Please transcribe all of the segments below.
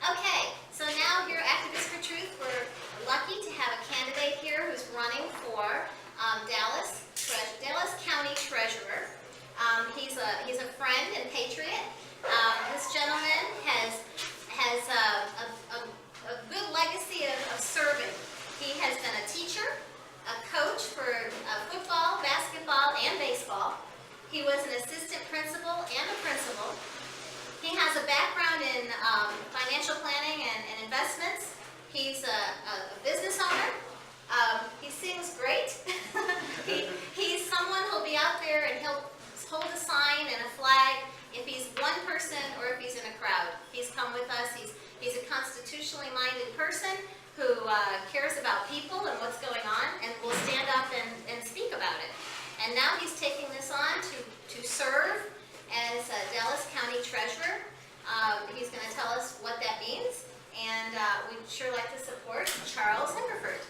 Okay, so now here at Activists for Truth, we're lucky to have a candidate here who's running for Dallas County Treasurer. He's a friend and patriot. This gentleman has a good legacy of serving. He has been a teacher, a coach for football, basketball, and baseball. He was an assistant principal and a principal. He has a background in financial planning and investments. He's a business owner. He sings great. He's someone who'll be out there and he'll hold a sign and a flag if he's one person or if he's in a crowd. He's come with us. He's a constitutionally minded person who cares about people and what's going on and will stand up and speak about it. And now he's taking this on to serve as Dallas County Treasurer. He's going to tell us what that means, and we'd sure like to support Charles Lingerfelt.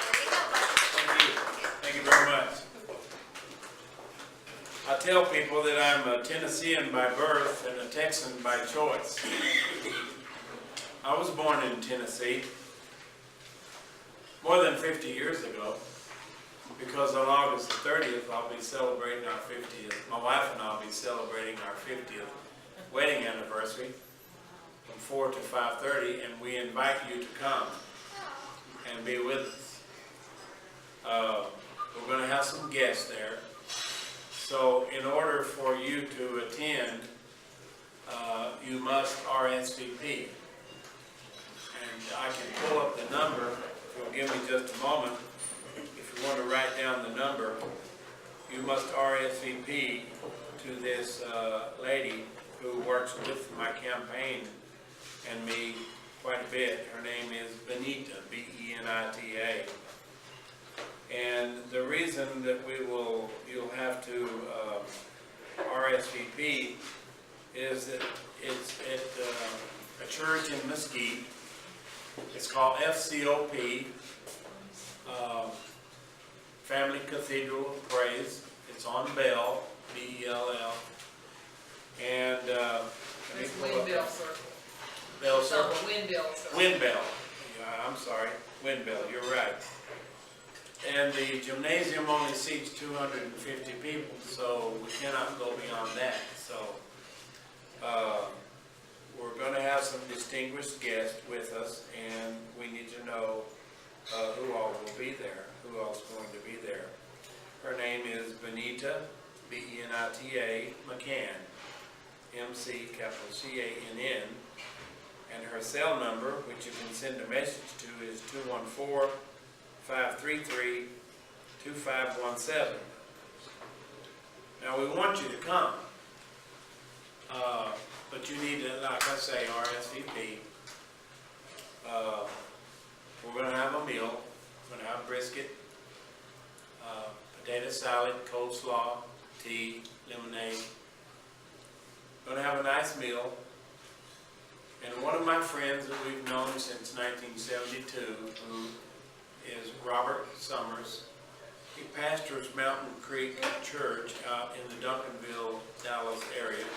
There you go, buddy. Thank you. Thank you very much. I tell people that I'm a Tennessean by birth and a Texan by choice. I was born in Tennessee more than 50 years ago. Because on August the 30th, I'll be celebrating our 50th. My wife and I will be celebrating our 50th wedding anniversary from 4 to 5:30, and we invite you to come and be with us. We're going to have some guests there. So in order for you to attend, you must RSVP. And I can pull up the number, if you'll give me just a moment. If you want to write down the number, you must RSVP to this lady who works with my campaign and me quite a bit. Her name is Benita, B-E-N-I-T-A. And the reason that you'll have to RSVP is that it's at a church in Mesquite. It's called FCOP. Family Cathedral of Praise. It's on Bell, B-E-L-L. And It's Windbell Circle. Bell Circle? Windbell Circle. Windbell. Yeah, I'm sorry. Windbell, you're right. And the gymnasium only seats 250 people, so we cannot go beyond that. So we're going to have some distinguished guests with us, and we need to know who all will be there. Who else is going to be there? Her name is Benita, B-E-N-I-T-A, McCann, M-C-C-A-N-N, and her cell number, which you can send a message to, is 214-533-2517. Now we want you to come, but you need to, like I say, RSVP. We're going to have a meal. We're going to have brisket, potato salad, coleslaw, tea, lemonade. We're going to have a nice meal. And one of my friends that we've known since 1972, who is Robert Summers, he pastors Mountain Creek Church out in the Duncanville, Dallas area.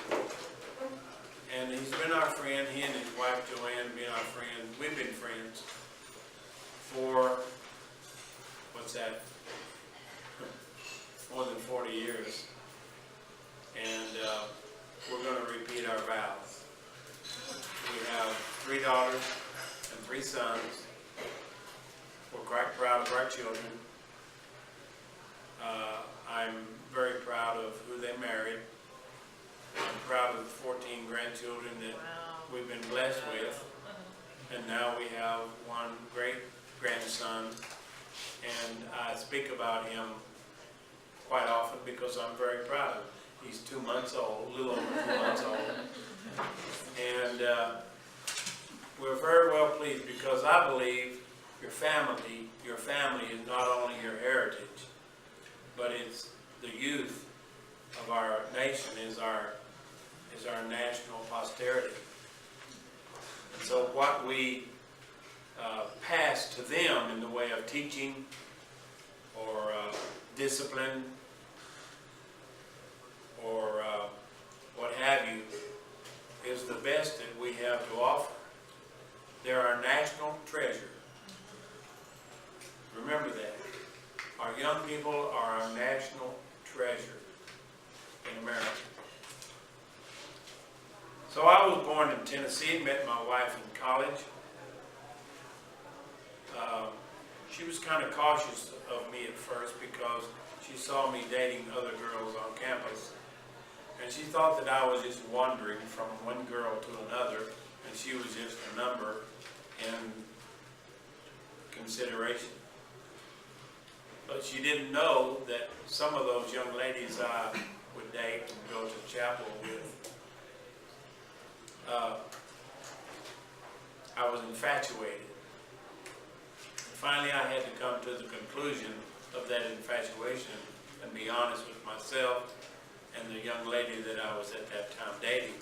And he's been our friend. He and his wife Joanne have been our friend. We've been friends for, what's that, more than 40 years. And we're going to repeat our vows. We have 3 daughters and 3 sons. We're quite proud of our children. I'm very proud of who they married. I'm proud of the 14 grandchildren that we've been blessed with. And now we have one great grandson, and I speak about him quite often because I'm very proud of him. He's 2 months old, a little over 2 months old. And we're very well pleased because I believe your family is not only your heritage, but it's the youth of our nation, is our national posterity. And so what we pass to them in the way of teaching or discipline or what have you is the best that we have to offer. They're our national treasure. Remember that. Our young people are our national treasure in America. So I was born in Tennessee, met my wife in college. She was kind of cautious of me at first because she saw me dating other girls on campus. And she thought that I was just wandering from one girl to another, and she was just a number in consideration. But she didn't know that some of those young ladies I would date and go to chapel with, I was infatuated. Finally, I had to come to the conclusion of that infatuation and be honest with myself and the young lady that I was at that time dating.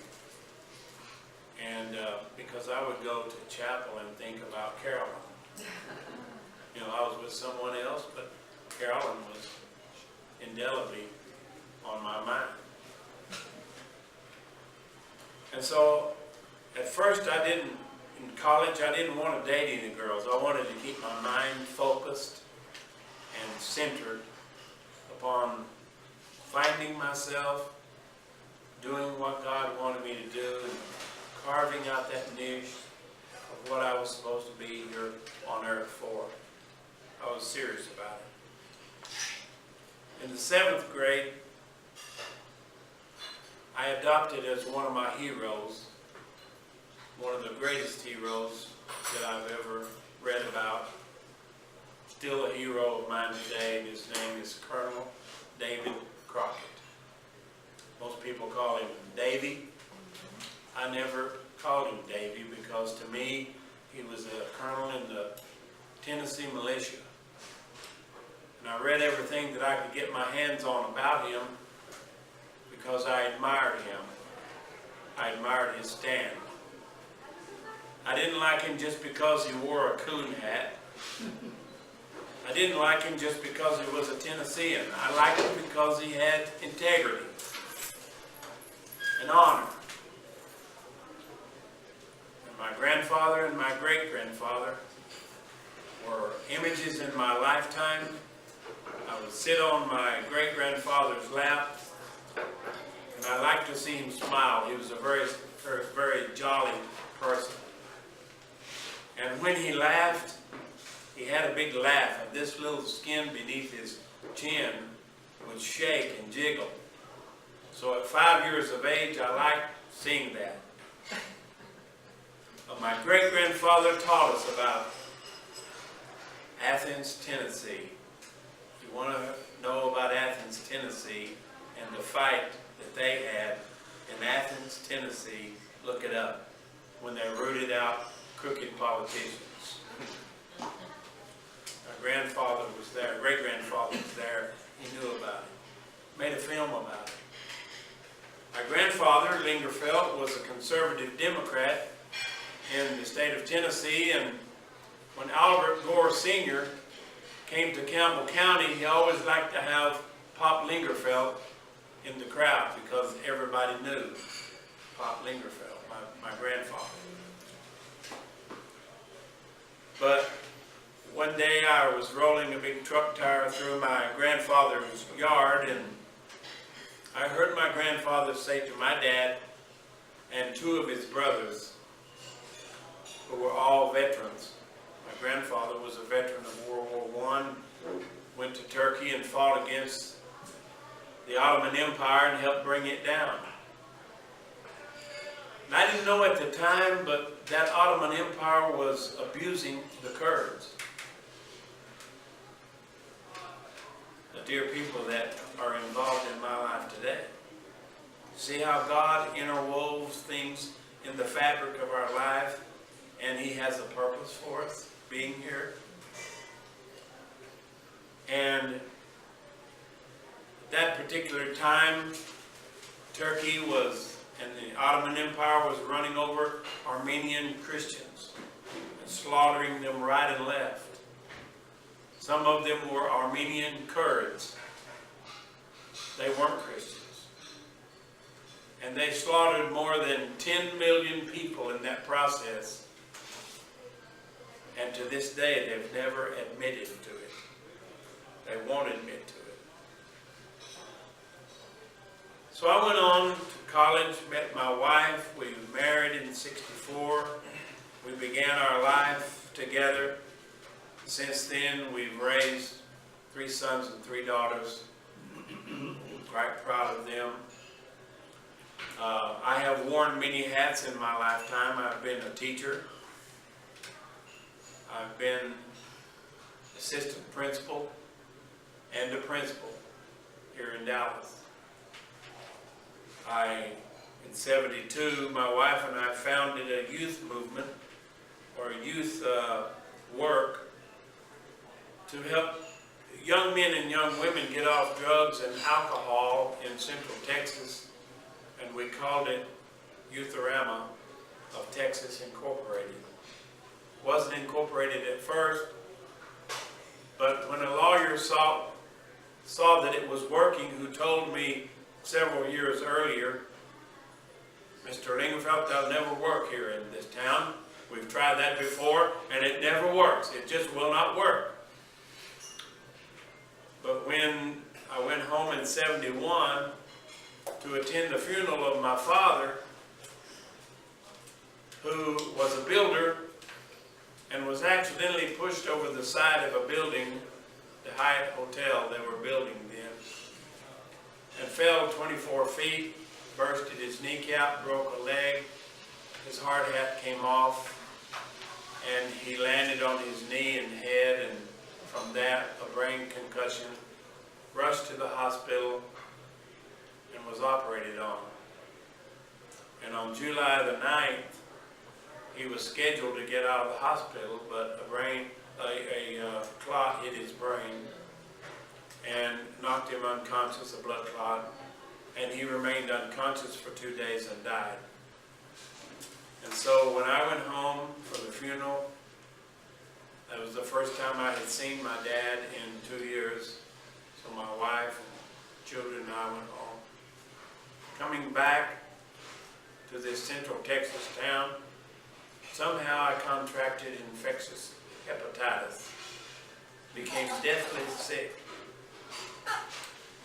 And because I would go to chapel and think about Carolyn. You know, I was with someone else, but Carolyn was indelibly on my mind. And so, at first in college, I didn't want to date any girls. I wanted to keep my mind focused and centered upon finding myself, doing what God wanted me to do, and carving out that niche of what I was supposed to be here on earth for. I was serious about it. In the 7th grade, I adopted as one of my heroes, one of the greatest heroes that I've ever read about. Still a hero of mine today, and his name is Colonel David Crockett. Most people call him Davy. I never called him Davy because to me, he was a colonel in the Tennessee militia. And I read everything that I could get my hands on about him because I admired him. I admired his stand. I didn't like him just because he wore a coon hat. I didn't like him just because he was a Tennessean. I liked him because he had integrity and honor. And my grandfather and my great-grandfather were images in my lifetime. I would sit on my great-grandfather's lap, and I liked to see him smile. He was a very jolly person. And when he laughed, he had a big laugh, and this little skin beneath his chin would shake and jiggle. So at 5 years of age, I liked seeing that. But my great-grandfather taught us about Athens, Tennessee. If you want to know about Athens, Tennessee, and the fight that they had in Athens, Tennessee, look it up, when they rooted out crooked politicians. My grandfather was there, great-grandfather was there, he knew about it, made a film about it. My grandfather, Lingerfelt, was a conservative Democrat in the state of Tennessee, and when Albert Gore Sr. came to Campbell County, he always liked to have Pop Lingerfelt in the crowd because everybody knew Pop Lingerfelt, my grandfather. But one day I was rolling a big truck tire through my grandfather's yard, and I heard my grandfather say to my dad and 2 of his brothers, who were all veterans. My grandfather was a veteran of World War I, went to Turkey and fought against the Ottoman Empire and helped bring it down. And I didn't know at the time, but that Ottoman Empire was abusing the Kurds. The dear people that are involved in my life today. See how God interwoves things in the fabric of our life, and He has a purpose for us being here. And at that particular time, Turkey was, and the Ottoman Empire was running over Armenian Christians and slaughtering them right and left. Some of them were Armenian Kurds. They weren't Christians. And they slaughtered more than 10 million people in that process. And to this day, they've never admitted to it. They won't admit to it. So I went on to college, met my wife. We were married in '64. We began our life together. Since then, we've raised 3 sons and 3 daughters. Quite proud of them. I have worn many hats in my lifetime. I've been a teacher. I've been assistant principal and a principal here in Dallas. In '72, my wife and I founded a youth movement or youth work to help young men and young women get off drugs and alcohol in Central Texas, and we called it Youthorama of Texas Incorporated. Wasn't incorporated at first, but when a lawyer saw that it was working, who told me several years earlier, Mr. Lingerfelt, that'll never work here in this town. We've tried that before, and it never works. It just will not work. But when I went home in '71 to attend the funeral of my father, who was a builder and was accidentally pushed over the side of a building, the Hyatt Hotel they were building then, and fell 24 feet, bursted his kneecap, broke a leg, his hard hat came off, and he landed on his knee and head, and from that, a brain concussion, rushed to the hospital, and was operated on. And on July the 9th, he was scheduled to get out of the hospital, but a clot hit his brain and knocked him unconscious, a blood clot, and he remained unconscious for 2 days and died. And so when I went home for the funeral, that was the first time I had seen my dad in 2 years. So my wife and children and I went home. Coming back to this Central Texas town, somehow I contracted infectious hepatitis, became deathly sick.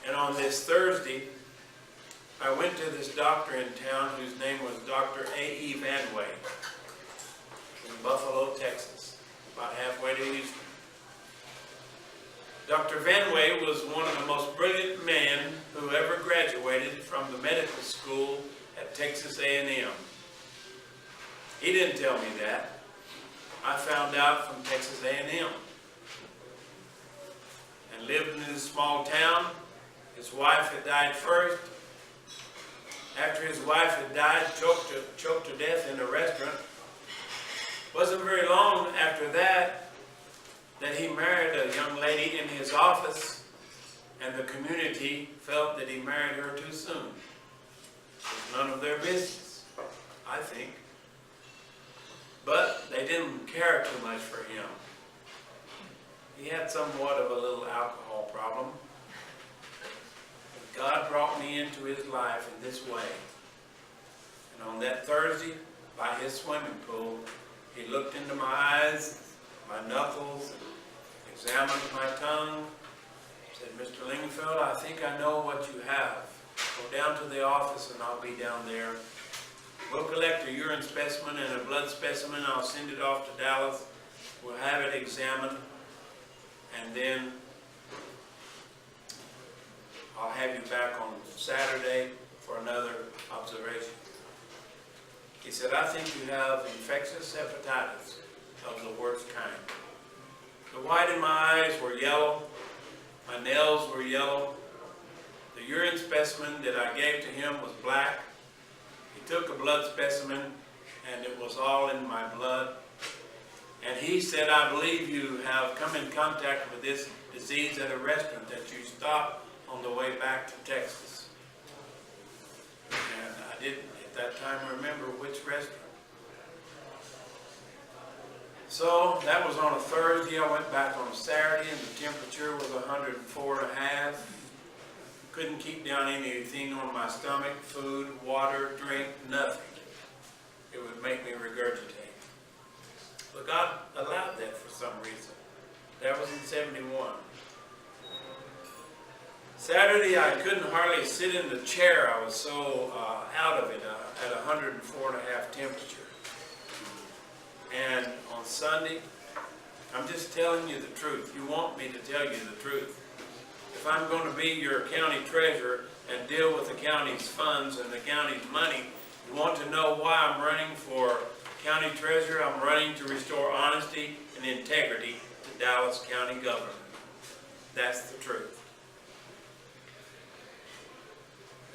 And on this Thursday, I went to this doctor in town whose name was Dr. A.E. Van Way in Buffalo, Texas, about halfway to Houston. Dr. Van Way was one of the most brilliant men who ever graduated from the medical school at Texas A&M. He didn't tell me that. I found out from Texas A&M. And lived in this small town. His wife had died first. After his wife had died, choked to death in a restaurant. Wasn't very long after that he married a young lady in his office, and the community felt that he married her too soon. It was none of their business, I think. But they didn't care too much for him. He had somewhat of a little alcohol problem. But God brought me into his life in this way. And on that Thursday, by his swimming pool, he looked into my eyes, my knuckles, and examined my tongue. Said, "Mr. Lingerfelt, I think I know what you have. Go down to the office and I'll be down there. We'll collect a urine specimen and a blood specimen. I'll send it off to Dallas. We'll have it examined. And then I'll have you back on Saturday for another observation." He said, "I think you have infectious hepatitis of the worst kind." The white in my eyes were yellow. My nails were yellow. The urine specimen that I gave to him was black. He took a blood specimen, and it was all in my blood. And he said, "I believe you have come in contact with this disease at a restaurant that you stopped on the way back to Texas." And I didn't at that time remember which restaurant. So that was on a Thursday. I went back on a Saturday, and the temperature was 104.5. Couldn't keep down anything on my stomach, food, water, drink, nothing. It would make me regurgitate. But God allowed that for some reason. That was in 71. Saturday, I couldn't hardly sit in the chair. I was so out of it at 104.5 temperature. And on Sunday, I'm just telling you the truth. You want me to tell you the truth. If I'm going to be your county treasurer and deal with the county's funds and the county's money, you want to know why I'm running for county treasurer? I'm running to restore honesty and integrity to Dallas County government. That's the truth.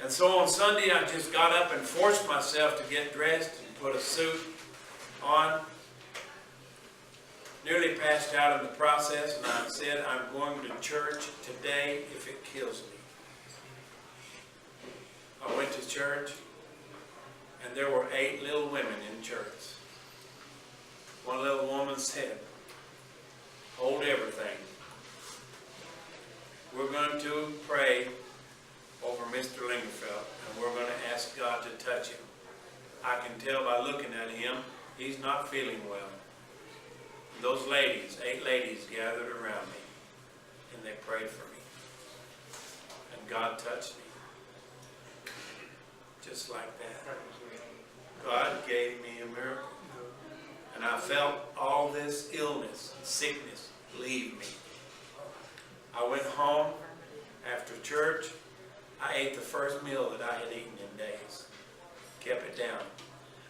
And so on Sunday, I just got up and forced myself to get dressed and put a suit on. Nearly passed out in the process, and I said, I'm going to church today if it kills me. I went to church, and there were 8 little women in church. One little woman said, hold everything. We're going to pray over Mr. Lingerfelt, and we're going to ask God to touch him. I can tell by looking at him, he's not feeling well. Those ladies, 8 ladies, gathered around me, and they prayed for me. And God touched me. Just like that. God gave me a miracle. And I felt all this illness and sickness leave me. I went home after church. I ate the first meal that I had eaten in days. Kept it down.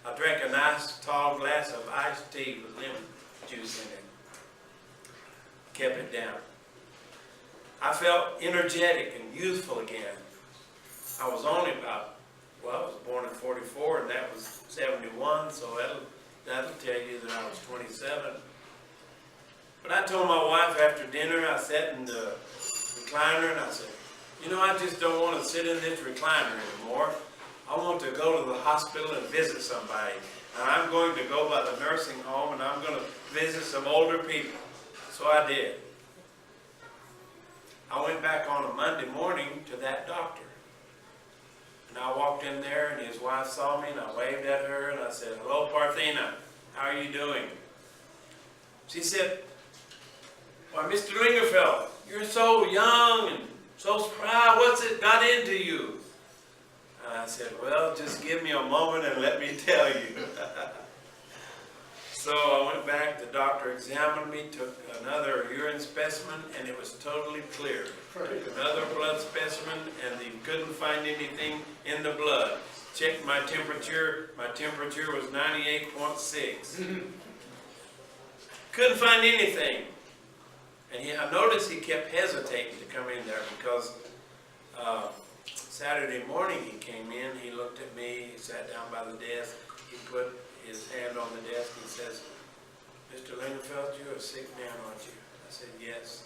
I drank a nice tall glass of iced tea with lemon juice in it. Kept it down. I felt energetic and youthful again. I was only about, well, I was born in 44 and that was 71, so that'll tell you that I was 27. But I told my wife after dinner, I sat in the recliner and I said, you know, I just don't want to sit in this recliner anymore. I want to go to the hospital and visit somebody. And I'm going to go by the nursing home and I'm going to visit some older people. So I did. I went back on a Monday morning to that doctor. And I walked in there and his wife saw me and I waved at her and I said, hello, Parthena, how are you doing? She said, why, Mr. Lingerfelt, you're so young and so spry. What's it got into you? And I said, well, just give me a moment and let me tell you. So I went back, the doctor examined me, took another urine specimen, and it was totally clear. Took another blood specimen, and he couldn't find anything in the blood. Checked my temperature was 98.6. Couldn't find anything. And I noticed he kept hesitating to come in there because Saturday morning he came in, he looked at me, he sat down by the desk, he put his hand on the desk and says, Mr. Lingerfelt, you're a sick man, aren't you? I said, yes,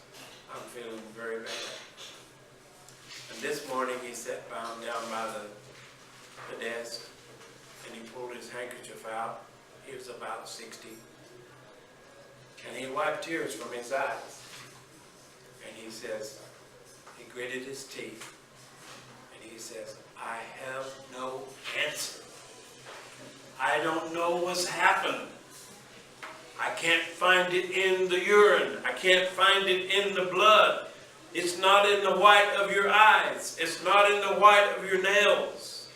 I'm feeling very bad. And this morning he sat down by the desk and he pulled his handkerchief out. He was about 60. And he wiped tears from his eyes. And he says, he gritted his teeth. And he says, I have no answer. I don't know what's happened. I can't find it in the urine. I can't find it in the blood. It's not in the white of your eyes. It's not in the white of your nails.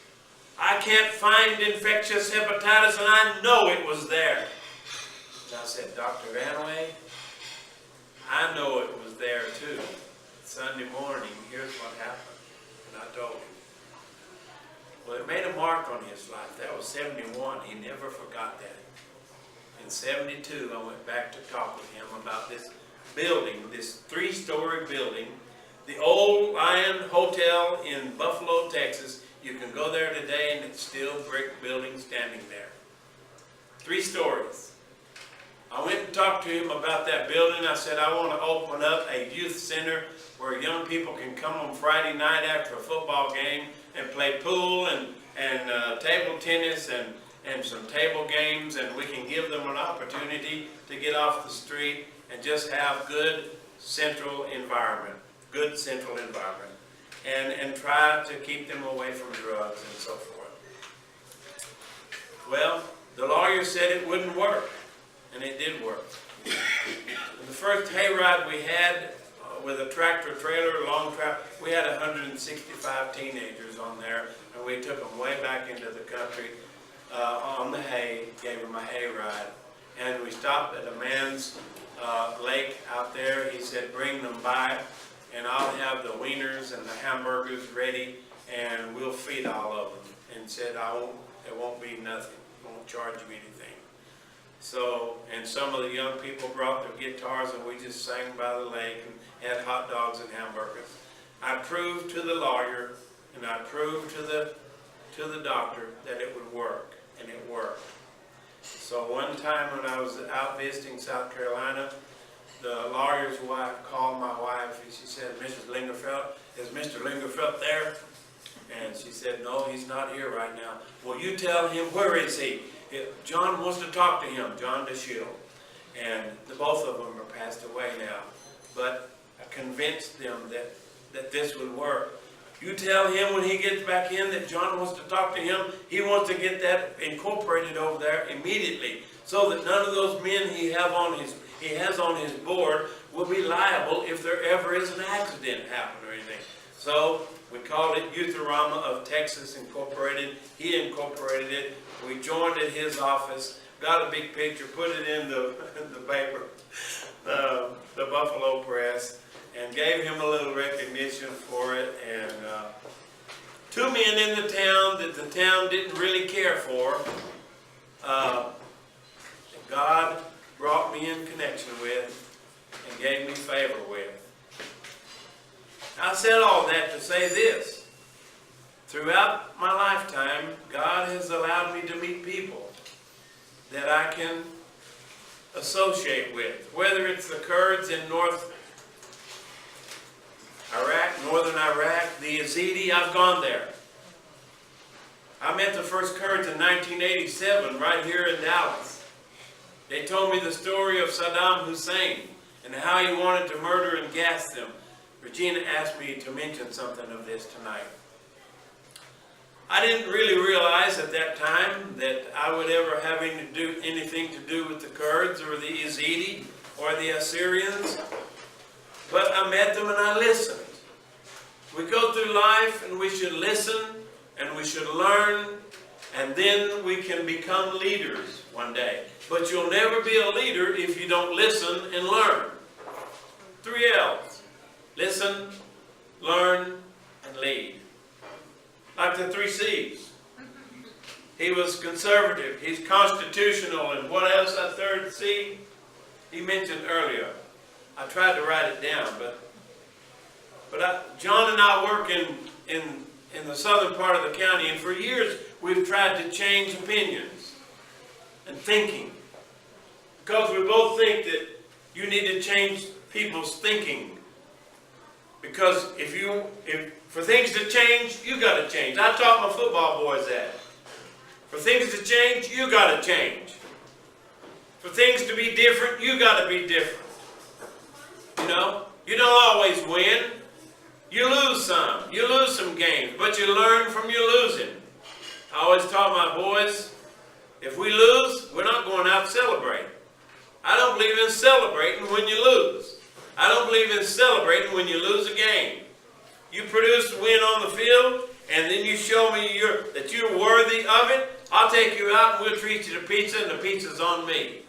I can't find infectious hepatitis, and I know it was there. And I said, Dr. Vanaway, I know it was there too. Sunday morning, here's what happened. And I told him. Well, it made a mark on his life. That was 71. He never forgot that. In 72, I went back to talk with him about this building, this 3-story building, the old Lion Hotel in Buffalo, Texas. You can go there today and it's still brick building standing there. 3 stories. I went and talked to him about that building. I said, I want to open up a youth center where young people can come on Friday night after a football game and play pool and table tennis and some table games, and we can give them an opportunity to get off the street and just have good central environment. and try to keep them away from drugs and so forth. Well, the lawyer said it wouldn't work, and it did work. The first hayride we had with a tractor trailer, long tractor, we had 165 teenagers on there, and we took them way back into the country on the hay, gave them a hayride. And we stopped at a man's lake out there. He said, bring them by, and I'll have the wieners and the hamburgers ready, and we'll feed all of them. And said, it won't be nothing. I won't charge you anything. So, and some of the young people brought their guitars, and we just sang by the lake and had hot dogs and hamburgers. I proved to the lawyer, and I proved to the doctor that it would work, and it worked. So one time when I was out visiting South Carolina, the lawyer's wife called my wife, and she said, Mrs. Lingerfelt, is Mr. Lingerfelt there? And she said, no, he's not here right now. Well, you tell him, where is he? John wants to talk to him, John DeShield. And both of them are passed away now. But I convinced them that this would work. You tell him when he gets back in that John wants to talk to him. He wants to get that incorporated over there immediately, so that none of those men he has on his board will be liable if there ever is an accident happen or anything. So we called it Youthorama of Texas Incorporated. He incorporated it. We joined at his office, got a big picture, put it in the paper, the Buffalo Press, and gave him a little recognition for it. And two men in the town that the town didn't really care for, God brought me in connection with and gave me favor with. I said all that to say this. Throughout my lifetime, God has allowed me to meet people that I can associate with, whether it's the Kurds in northern Iraq, the Yazidi. I've gone there. I met the first Kurds in 1987 right here in Dallas. They told me the story of Saddam Hussein and how he wanted to murder and gas them. Regina asked me to mention something of this tonight. I didn't really realize at that time that I would ever have anything to do with the Kurds or the Yazidi or the Assyrians. But I met them and I listened. We go through life and we should listen and we should learn, and then we can become leaders one day. But you'll never be a leader if you don't listen and learn. 3 L's. Listen, learn, and lead. Like the 3 C's. He was conservative. He's constitutional. And what else, that 3rd C? He mentioned earlier. I tried to write it down, but John and I work in the southern part of the county, and for years we've tried to change opinions and thinking. Because we both think that you need to change people's thinking. Because for things to change, you got to change. I taught my football boys that. For things to change, you got to change. For things to be different, you got to be different. You know, you don't always win. You lose some. You lose some games, but you learn from your losing. I always taught my boys, if we lose, we're not going out to celebrate. I don't believe in celebrating when you lose. I don't believe in celebrating when you lose a game. You produce a win on the field, and then you show me that you're worthy of it. I'll take you out and we'll treat you to pizza, and the pizza's on me.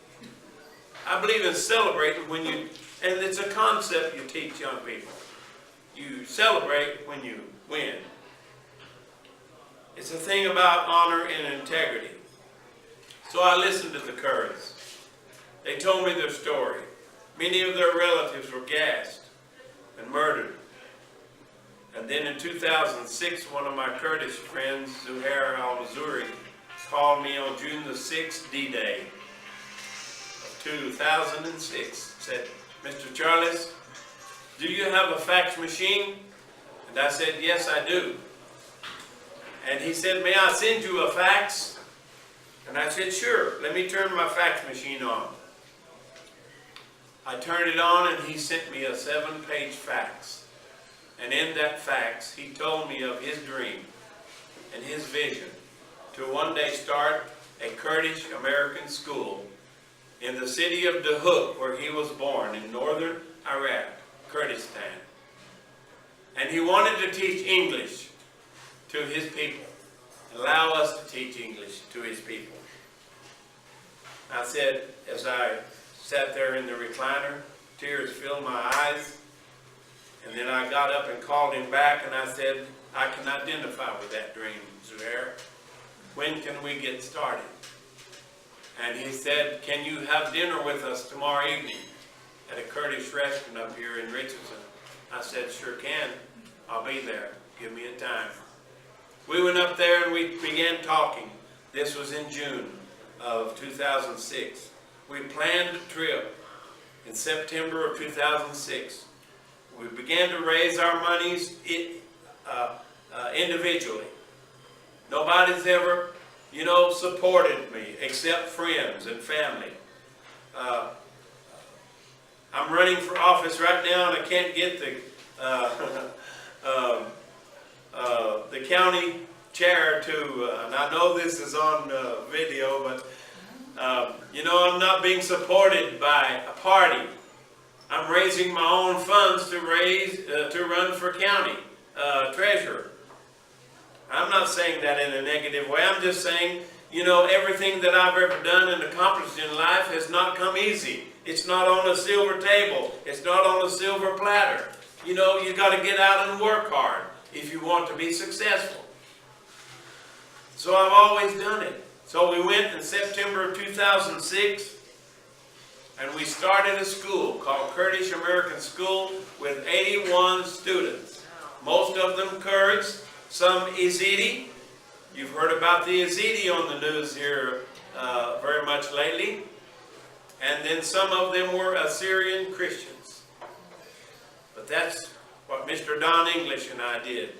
I believe in celebrating when you, and it's a concept you teach young people. You celebrate when you win. It's a thing about honor and integrity. So I listened to the Kurds. They told me their story. Many of their relatives were gassed and murdered. And then in 2006, one of my Kurdish friends, Zuhair al-Mazuri, called me on June the 6th, D-Day of 2006. Said, Mr. Charles, do you have a fax machine? And I said, yes, I do. And he said, may I send you a fax? And I said, sure, let me turn my fax machine on. I turned it on and he sent me a 7-page fax. And in that fax, he told me of his dream and his vision to one day start a Kurdish American school in the city of Dahuk, where he was born, in northern Iraq, Kurdistan. And he wanted to teach English to his people, allow us to teach English to his people. I said, as I sat there in the recliner, tears filled my eyes, and then I got up and called him back, and I said, I can identify with that dream, Zuhair. When can we get started? And he said, can you have dinner with us tomorrow evening at a Kurdish restaurant up here in Richardson? I said, sure can. I'll be there. Give me a time. We went up there and we began talking. This was in June of 2006. We planned a trip in September of 2006. We began to raise our monies individually. Nobody's ever, supported me except friends and family. I'm running for office right now, and I can't get the county chair to, and I know this is on video, but I'm not being supported by a party. I'm raising my own funds to run for county treasurer. I'm not saying that in a negative way. I'm just saying, everything that I've ever done and accomplished in life has not come easy. It's not on a silver table. It's not on a silver platter. You got to get out and work hard if you want to be successful. So I've always done it. So we went in September of 2006, and we started a school called Kurdish American School with 81 students. Most of them Kurds, some Yazidi. You've heard about the Yazidi on the news here very much lately. And then some of them were Assyrian Christians. But that's what Mr. Don English and I did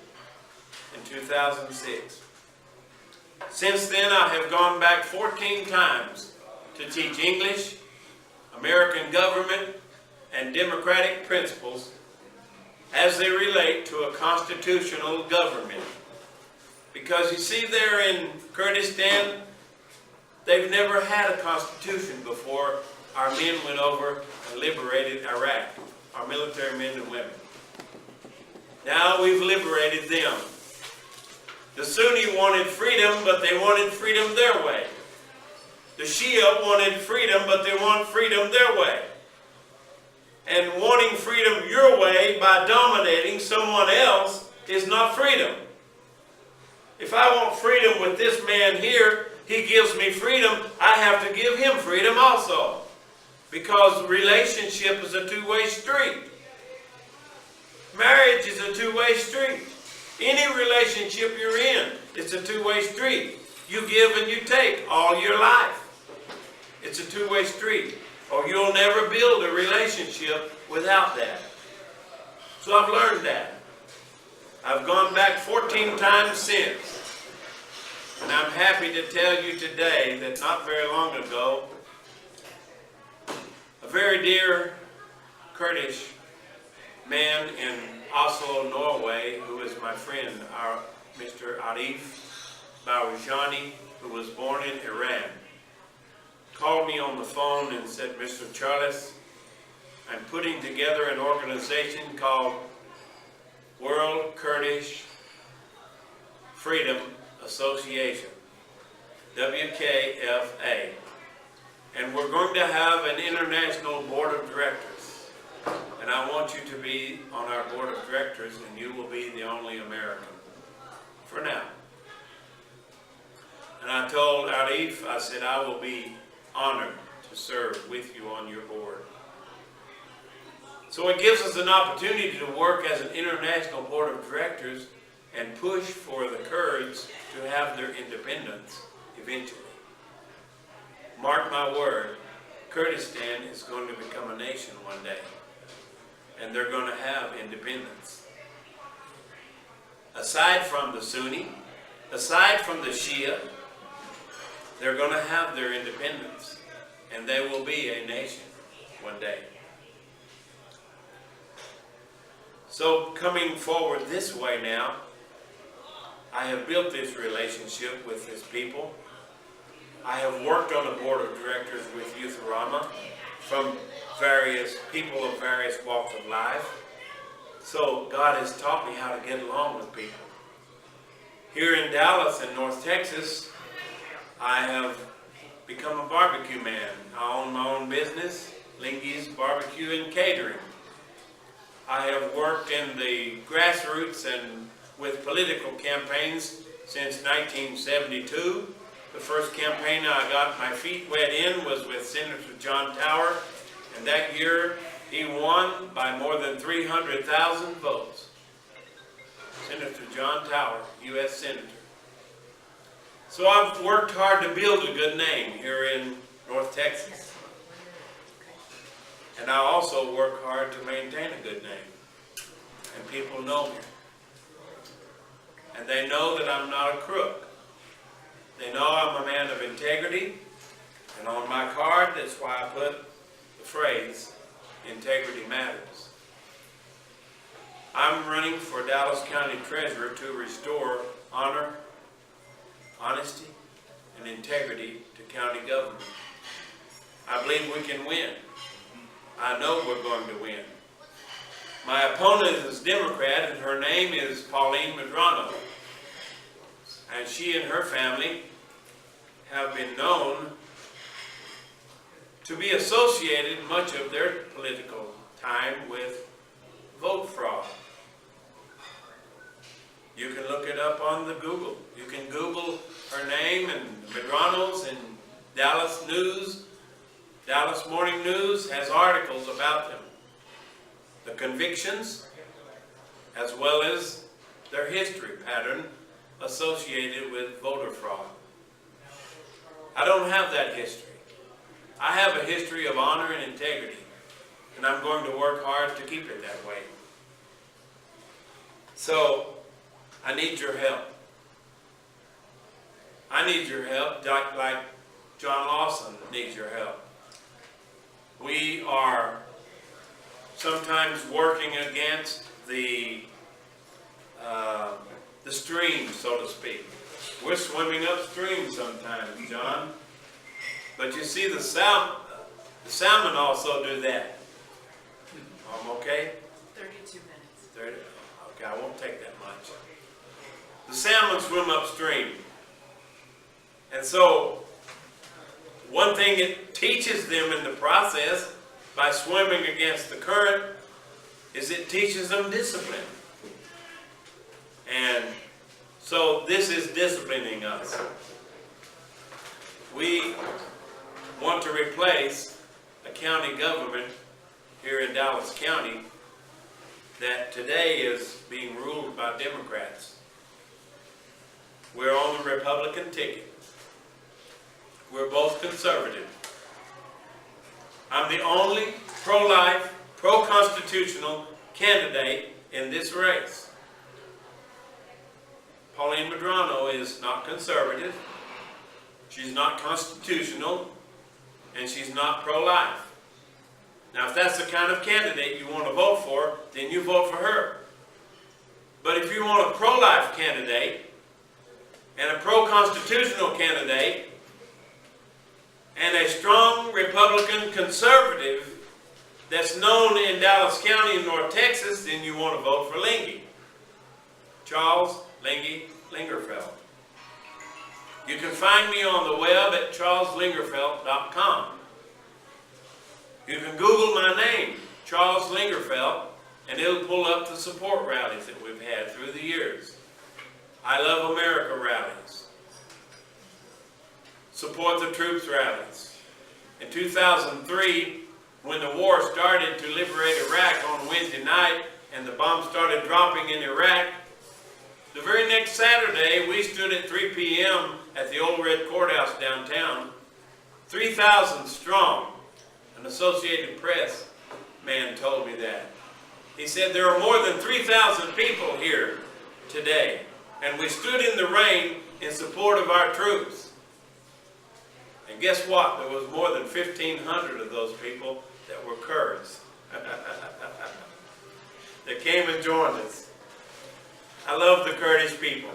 in 2006. Since then, I have gone back 14 times to teach English, American government, and democratic principles as they relate to a constitutional government. Because you see, there in Kurdistan, they've never had a constitution before our men went over and liberated Iraq, our military men and women. Now we've liberated them. The Sunni wanted freedom, but they wanted freedom their way. The Shia wanted freedom, but they want freedom their way. And wanting freedom your way by dominating someone else is not freedom. If I want freedom with this man here, he gives me freedom, I have to give him freedom also. Because relationship is a two-way street. Marriage is a two-way street. Any relationship you're in, it's a two-way street. You give and you take all your life. It's a two-way street. Or you'll never build a relationship without that. So I've learned that. I've gone back 14 times since. And I'm happy to tell you today that not very long ago, a very dear Kurdish man in Oslo, Norway, who is my friend, our Mr. Arif Bawijani, who was born in Iran, called me on the phone and said, Mr. Charles, I'm putting together an organization called World Kurdish Freedom Association, WKFA. And we're going to have an international board of directors. And I want you to be on our board of directors, and you will be the only American for now. And I told Arif, I said, I will be honored to serve with you on your board. So it gives us an opportunity to work as an international board of directors and push for the Kurds to have their independence eventually. Mark my word, Kurdistan is going to become a nation one day. And they're going to have independence. Aside from the Sunni, aside from the Shia, they're going to have their independence. And they will be a nation one day. So coming forward this way now, I have built this relationship with this people. I have worked on the board of directors with Youth-A-Rama from various people of various walks of life. So God has taught me how to get along with people. Here in Dallas and North Texas, I have become a barbecue man. I own my own business, Lingy's Barbecue and Catering. I have worked in the grassroots and with political campaigns since 1972. The first campaign I got my feet wet in was with Senator John Tower, and that year he won by more than 300,000 votes. Senator John Tower, U.S. Senator. So I've worked hard to build a good name here in North Texas. And I also work hard to maintain a good name. And people know me. And they know that I'm not a crook. They know I'm a man of integrity. And on my card, that's why I put the phrase, integrity matters. I'm running for Dallas County Treasurer to restore honor, honesty, and integrity to county government. I believe we can win. I know we're going to win. My opponent is Democrat, and her name is Pauline Medrano. And she and her family have been known to be associated much of their political time with vote fraud. You can look it up on the Google. You can Google her name, and Medrano's and Dallas News. Dallas Morning News has articles about them. The convictions, as well as their history pattern associated with voter fraud. I don't have that history. I have a history of honor and integrity, and I'm going to work hard to keep it that way. So, I need your help. I need your help, like John Lawson needs your help. We are sometimes working against the stream, so to speak. We're swimming upstream sometimes, John. But you see, the salmon also do that. Okay? 32 minutes. 30? Okay, I won't take that much. The salmon swim upstream. And so, one thing it teaches them in the process by swimming against the current is it teaches them discipline. And so this is disciplining us. We want to replace a county government here in Dallas County that today is being ruled by Democrats. We're on the Republican ticket. We're both conservative. I'm the only pro-life, pro-constitutional candidate in this race. Pauline Medrano is not conservative, she's not constitutional, and she's not pro-life. Now, if that's the kind of candidate you want to vote for, then you vote for her. But if you want a pro-life candidate and a pro-constitutional candidate and a strong Republican conservative that's known in Dallas County and North Texas, then you want to vote for Lingy. Charles.lingerfelt. You can find me on the web at charles.lingerfelt.com. You can Google my name, Charles Lingerfelt, and it'll pull up the support rallies that we've had through the years. I Love America rallies. Support the Troops rallies. In 2003, when the war started to liberate Iraq on Wednesday night and the bombs started dropping in Iraq, the very next Saturday, we stood at 3 p.m. at the Old Red Courthouse downtown, 3,000 strong. An Associated Press man told me that. He said, there are more than 3,000 people here today, and we stood in the rain in support of our troops. And guess what? There was more than 1,500 of those people that were Kurds. that came and joined us. I love the Kurdish people.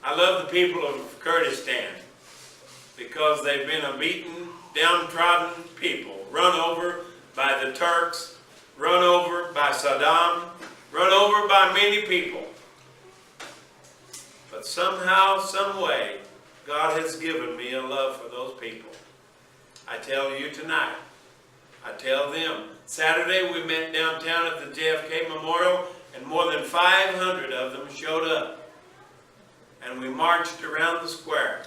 I love the people of Kurdistan because they've been a beaten, downtrodden people, run over by the Turks, run over by Saddam, run over by many people. But somehow, some way, God has given me a love for those people. I tell you tonight, I tell them. Saturday we met downtown at the JFK Memorial, and more than 500 of them showed up. And we marched around the square.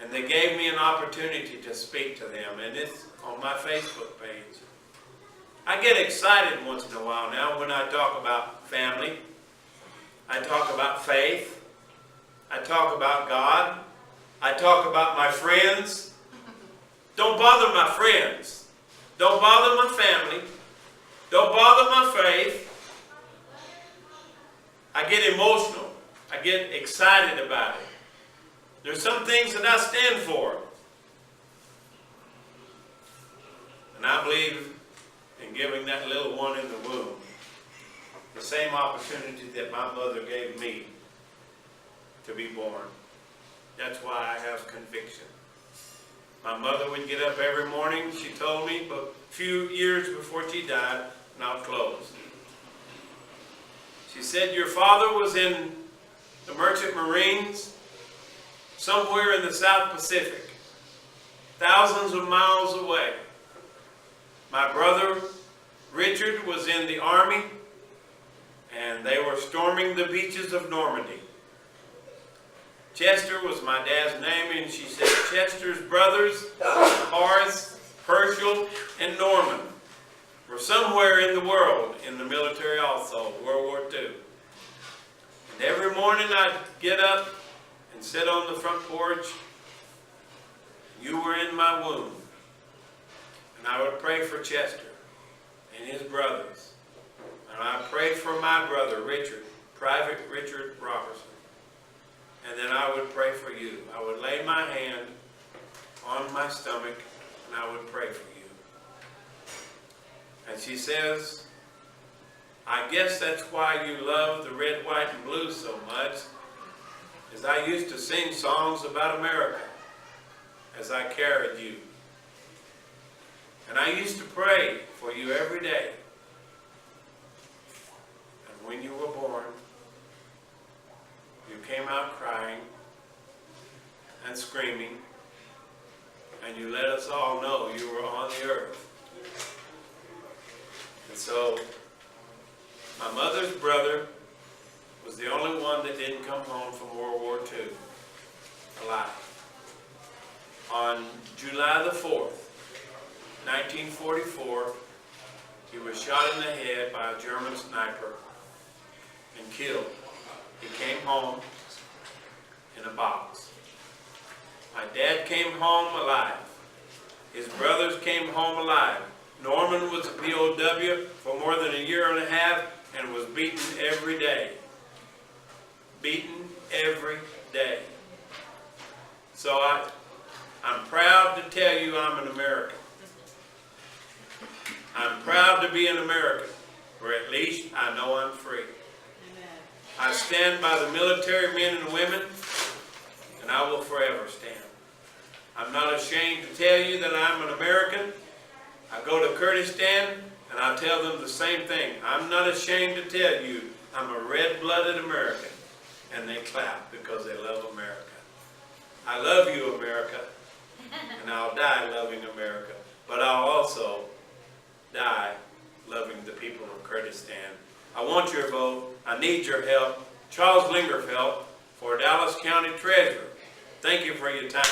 And they gave me an opportunity to speak to them, and it's on my Facebook page. I get excited once in a while now when I talk about family. I talk about faith. I talk about God. I talk about my friends. Don't bother my friends. Don't bother my family. Don't bother my faith. I get emotional. I get excited about it. There's some things that I stand for. And I believe in giving that little one in the womb the same opportunity that my mother gave me to be born. That's why I have conviction. My mother would get up every morning, she told me, but a few years before she died, and I'll close. She said, your father was in the Merchant Marines somewhere in the South Pacific, thousands of miles away. My brother Richard was in the Army, and they were storming the beaches of Normandy. Chester was my dad's name, and she said Chester's brothers, Horace, Herschel, and Norman, were somewhere in the world in the military also, World War II. And every morning I'd get up and sit on the front porch. You were in my womb. And I would pray for Chester and his brothers. And I prayed for my brother, Richard, Private Richard Robertson. And then I would pray for you. I would lay my hand on my stomach and I would pray for you. And she says, I guess that's why you love the red, white, and blue so much, is I used to sing songs about America as I carried you. And I used to pray for you every day. And when you were born, you came out crying and screaming, and you let us all know you were on the earth. And so, my mother's brother was the only one that didn't come home from World War II alive. On July the 4th, 1944, he was shot in the head by a German sniper and killed. He came home in a box. My dad came home alive. His brothers came home alive. Norman was a POW for more than a year and a half and was beaten every day. Beaten every day. So I'm proud to tell you I'm an American. I'm proud to be an American, or at least I know I'm free. I stand by the military men and women, and I will forever stand. I'm not ashamed to tell you that I'm an American. I go to Kurdistan, and I tell them the same thing. I'm not ashamed to tell you I'm a red-blooded American, and they clap because they love America. I love you, America, and I'll die loving America, but I'll also die loving the people of Kurdistan. I want your vote. I need your help. Charles Lingerfelt for Dallas County Treasurer. Thank you for your time.